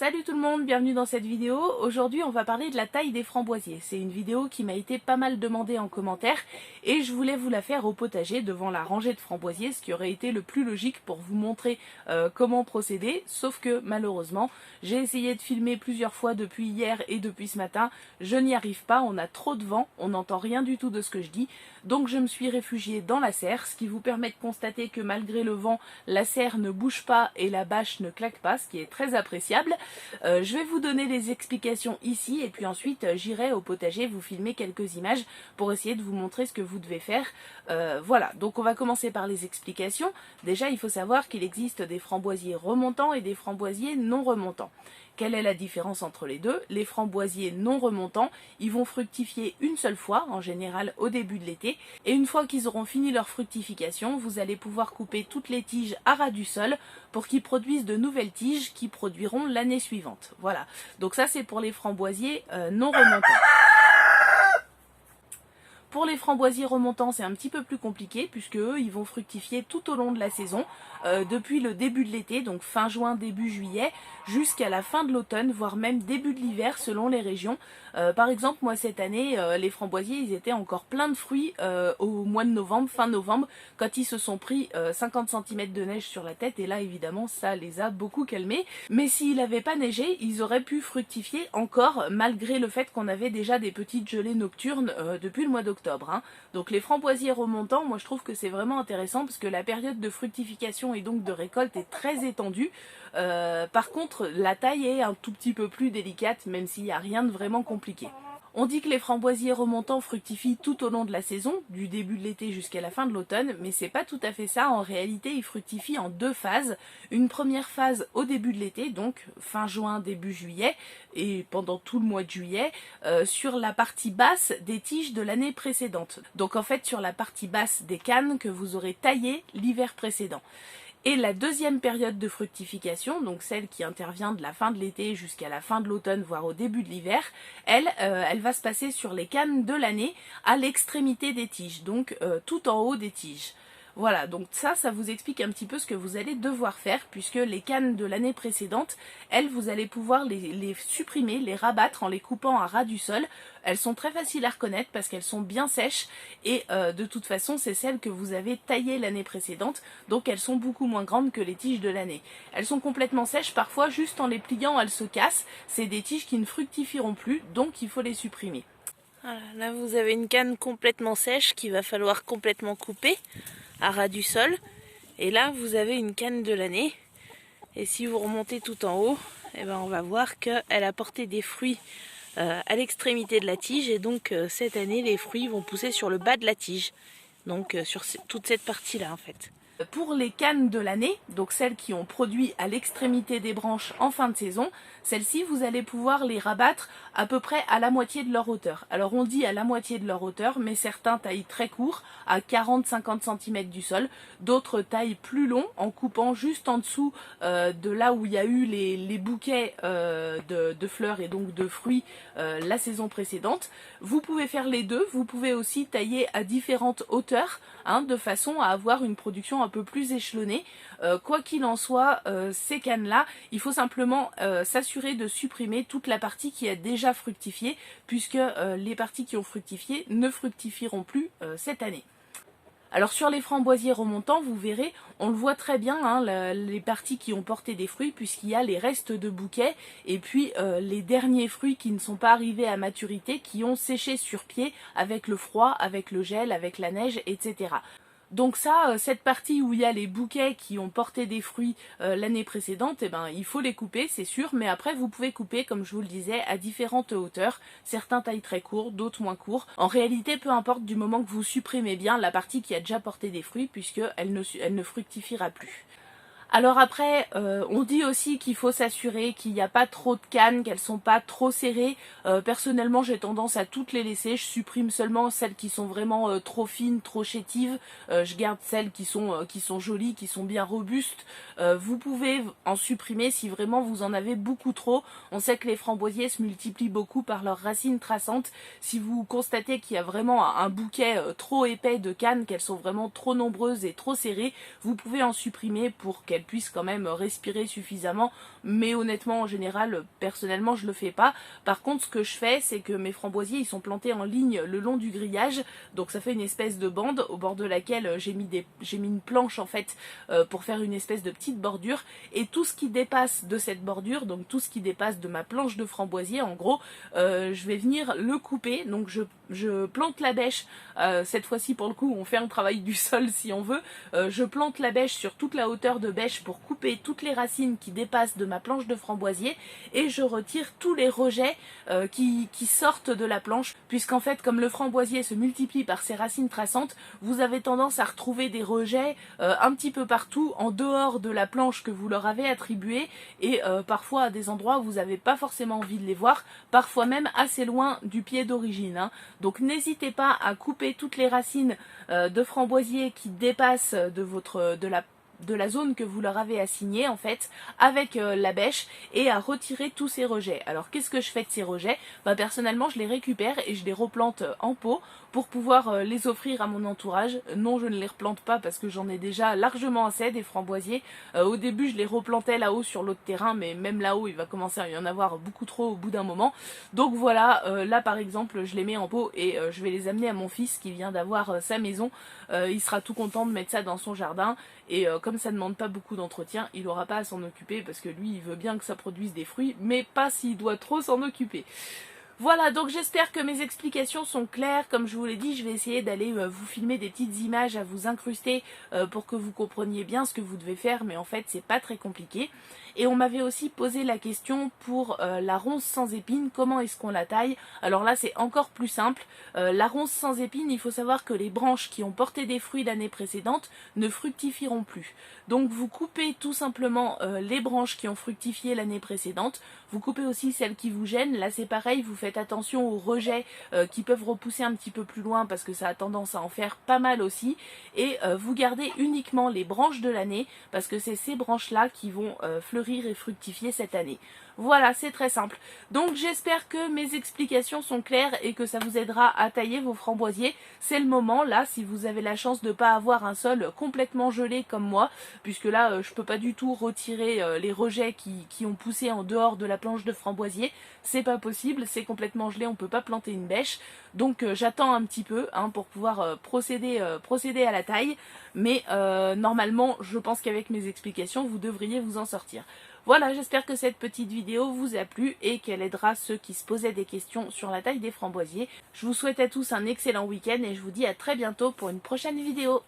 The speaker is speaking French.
Salut tout le monde, bienvenue dans cette vidéo. Aujourd'hui on va parler de la taille des framboisiers. C'est une vidéo qui m'a été pas mal demandée en commentaire et je voulais vous la faire au potager devant la rangée de framboisiers, ce qui aurait été le plus logique pour vous montrer comment procéder. Sauf que malheureusement j'ai essayé de filmer plusieurs fois depuis hier et depuis ce matin. Je n'y arrive pas, on a trop de vent, on n'entend rien du tout de ce que je dis. Donc je me suis réfugiée dans la serre, ce qui vous permet de constater que malgré le vent, la serre ne bouge pas et la bâche ne claque pas, ce qui est très appréciable. Je vais vous donner les explications ici et puis ensuite j'irai au potager vous filmer quelques images pour essayer de vous montrer ce que vous devez faire. Voilà, donc on va commencer par les explications. Déjà il faut savoir qu'il existe des framboisiers remontants et des framboisiers non remontants. Quelle est la différence entre les deux? Les framboisiers non remontants, ils vont fructifier une seule fois, en général au début de l'été, et une fois qu'ils auront fini leur fructification, vous allez pouvoir couper toutes les tiges à ras du sol pour qu'ils produisent de nouvelles tiges qui produiront l'année suivante. Voilà, donc ça c'est pour les framboisiers non remontants. Pour les framboisiers remontants, c'est un petit peu plus compliqué puisque eux, ils vont fructifier tout au long de la saison, depuis le début de l'été, donc fin juin, début juillet, jusqu'à la fin de l'automne, voire même début de l'hiver selon les régions. Par exemple, moi cette année, les framboisiers, ils étaient encore pleins de fruits au mois de novembre, fin novembre, quand ils se sont pris 50 cm de neige sur la tête, et là évidemment, ça les a beaucoup calmés. Mais s'il n'avait pas neigé, ils auraient pu fructifier encore, malgré le fait qu'on avait déjà des petites gelées nocturnes depuis le mois d'octobre. Donc les framboisiers remontants, moi je trouve que c'est vraiment intéressant parce que la période de fructification et donc de récolte est très étendue. Par contre, la taille est un tout petit peu plus délicate, même s'il n'y a rien de vraiment compliqué. On dit que les framboisiers remontants fructifient tout au long de la saison, du début de l'été jusqu'à la fin de l'automne, mais c'est pas tout à fait ça. En réalité, ils fructifient en deux phases. Une première phase au début de l'été, donc fin juin, début juillet, et pendant tout le mois de juillet, sur la partie basse des tiges de l'année précédente. Donc en fait, sur la partie basse des cannes que vous aurez taillées l'hiver précédent. Et la deuxième période de fructification, donc celle qui intervient de la fin de l'été jusqu'à la fin de l'automne, voire au début de l'hiver, elle va se passer sur les cannes de l'année à l'extrémité des tiges, donc tout en haut des tiges. Voilà, donc ça vous explique un petit peu ce que vous allez devoir faire, puisque les cannes de l'année précédente, elles, vous allez pouvoir les supprimer, les rabattre en les coupant à ras du sol. Elles sont très faciles à reconnaître parce qu'elles sont bien sèches et de toute façon c'est celles que vous avez taillées l'année précédente, donc elles sont beaucoup moins grandes que les tiges de l'année. Elles sont complètement sèches, parfois juste en les pliant elles se cassent, c'est des tiges qui ne fructifieront plus, donc il faut les supprimer. Voilà, là vous avez une canne complètement sèche qu'il va falloir complètement couper à ras du sol, et là vous avez une canne de l'année, et si vous remontez tout en haut, eh ben on va voir qu'elle a porté des fruits à l'extrémité de la tige, et donc cette année les fruits vont pousser sur le bas de la tige, donc sur toute cette partie là en fait. Pour les cannes de l'année, donc celles qui ont produit à l'extrémité des branches en fin de saison, celles-ci vous allez pouvoir les rabattre à peu près à la moitié de leur hauteur. Alors on dit à la moitié de leur hauteur, mais certains taillent très court, à 40-50 cm du sol, d'autres taillent plus long en coupant juste en dessous de là où il y a eu les bouquets de fleurs et donc de fruits la saison précédente. Vous pouvez faire les deux, vous pouvez aussi tailler à différentes hauteurs, de façon à avoir une production un peu plus échelonnée. Quoi qu'il en soit, ces cannes là, il faut simplement s'assurer de supprimer toute la partie qui a déjà fructifié, puisque les parties qui ont fructifié ne fructifieront plus cette année. Alors sur les framboisiers remontants, vous verrez, on le voit très bien, les parties qui ont porté des fruits, puisqu'il y a les restes de bouquets, et puis les derniers fruits qui ne sont pas arrivés à maturité, qui ont séché sur pied avec le froid, avec le gel, avec la neige, etc. Donc ça, cette partie où il y a les bouquets qui ont porté des fruits l'année précédente, eh ben, il faut les couper, c'est sûr, mais après vous pouvez couper, comme je vous le disais, à différentes hauteurs. Certains taillent très court, d'autres moins court. En réalité, peu importe du moment que vous supprimez bien la partie qui a déjà porté des fruits, puisqu'elle ne fructifiera plus. Alors après, on dit aussi qu'il faut s'assurer qu'il n'y a pas trop de cannes, qu'elles sont pas trop serrées. Personnellement, j'ai tendance à toutes les laisser. Je supprime seulement celles qui sont vraiment trop fines, trop chétives. Je garde celles qui sont jolies, qui sont bien robustes. Vous pouvez en supprimer si vraiment vous en avez beaucoup trop. On sait que les framboisiers se multiplient beaucoup par leurs racines traçantes. Si vous constatez qu'il y a vraiment un bouquet trop épais de cannes, qu'elles sont vraiment trop nombreuses et trop serrées, vous pouvez en supprimer pour qu'elles qu'elles puissent quand même respirer suffisamment, mais honnêtement en général personnellement je le fais pas. Par contre ce que je fais, c'est que mes framboisiers ils sont plantés en ligne le long du grillage, donc ça fait une espèce de bande au bord de laquelle j'ai mis une planche en fait pour faire une espèce de petite bordure, et tout ce qui dépasse de cette bordure, donc tout ce qui dépasse de ma planche de framboisier en gros, je vais venir le couper. Donc je plante la bêche, cette fois-ci pour le coup on fait un travail du sol si on veut, je plante la bêche sur toute la hauteur de bêche pour couper toutes les racines qui dépassent de ma planche de framboisier, et je retire tous les rejets qui sortent de la planche, puisqu'en fait comme le framboisier se multiplie par ses racines traçantes, vous avez tendance à retrouver des rejets un petit peu partout en dehors de la planche que vous leur avez attribuée, et parfois à des endroits où vous n'avez pas forcément envie de les voir, parfois même assez loin du pied d'origine, hein. Donc n'hésitez pas à couper toutes les racines de framboisier qui dépassent de la zone que vous leur avez assignée en fait avec la bêche, et à retirer tous ces rejets. Alors qu'est-ce que je fais de ces rejets? Personnellement je les récupère et je les replante en pot pour pouvoir les offrir à mon entourage. Non, je ne les replante pas parce que j'en ai déjà largement assez des framboisiers. Au début je les replantais là-haut sur l'autre terrain, mais même là-haut il va commencer à y en avoir beaucoup trop au bout d'un moment. Donc voilà, là par exemple je les mets en pot et je vais les amener à mon fils qui vient d'avoir sa maison. Il sera tout content de mettre ça dans son jardin, et comme ça ne demande pas beaucoup d'entretien, il n'aura pas à s'en occuper parce que lui il veut bien que ça produise des fruits, mais pas s'il doit trop s'en occuper. Voilà, donc j'espère que mes explications sont claires. Comme je vous l'ai dit, je vais essayer d'aller vous filmer des petites images à vous incruster pour que vous compreniez bien ce que vous devez faire, mais en fait c'est pas très compliqué. Et on m'avait aussi posé la question pour la ronce sans épines, comment est-ce qu'on la taille? Alors là c'est encore plus simple. La ronce sans épines, il faut savoir que les branches qui ont porté des fruits l'année précédente ne fructifieront plus. Donc vous coupez tout simplement les branches qui ont fructifié l'année précédente, vous coupez aussi celles qui vous gênent. Là c'est pareil, vous faites attention aux rejets qui peuvent repousser un petit peu plus loin parce que ça a tendance à en faire pas mal aussi, et vous gardez uniquement les branches de l'année parce que c'est ces branches là qui vont fleurir et fructifier cette année. Voilà, c'est très simple. Donc j'espère que mes explications sont claires et que ça vous aidera à tailler vos framboisiers. C'est le moment là, si vous avez la chance de ne pas avoir un sol complètement gelé comme moi, puisque là je peux pas du tout retirer les rejets qui ont poussé en dehors de la planche de framboisier. C'est pas possible, c'est complètement gelé, on peut pas planter une bêche. Donc j'attends un petit peu pour pouvoir procéder à la taille. Mais normalement, je pense qu'avec mes explications, vous devriez vous en sortir. Voilà, j'espère que cette petite vidéo vous a plu et qu'elle aidera ceux qui se posaient des questions sur la taille des framboisiers. Je vous souhaite à tous un excellent week-end et je vous dis à très bientôt pour une prochaine vidéo.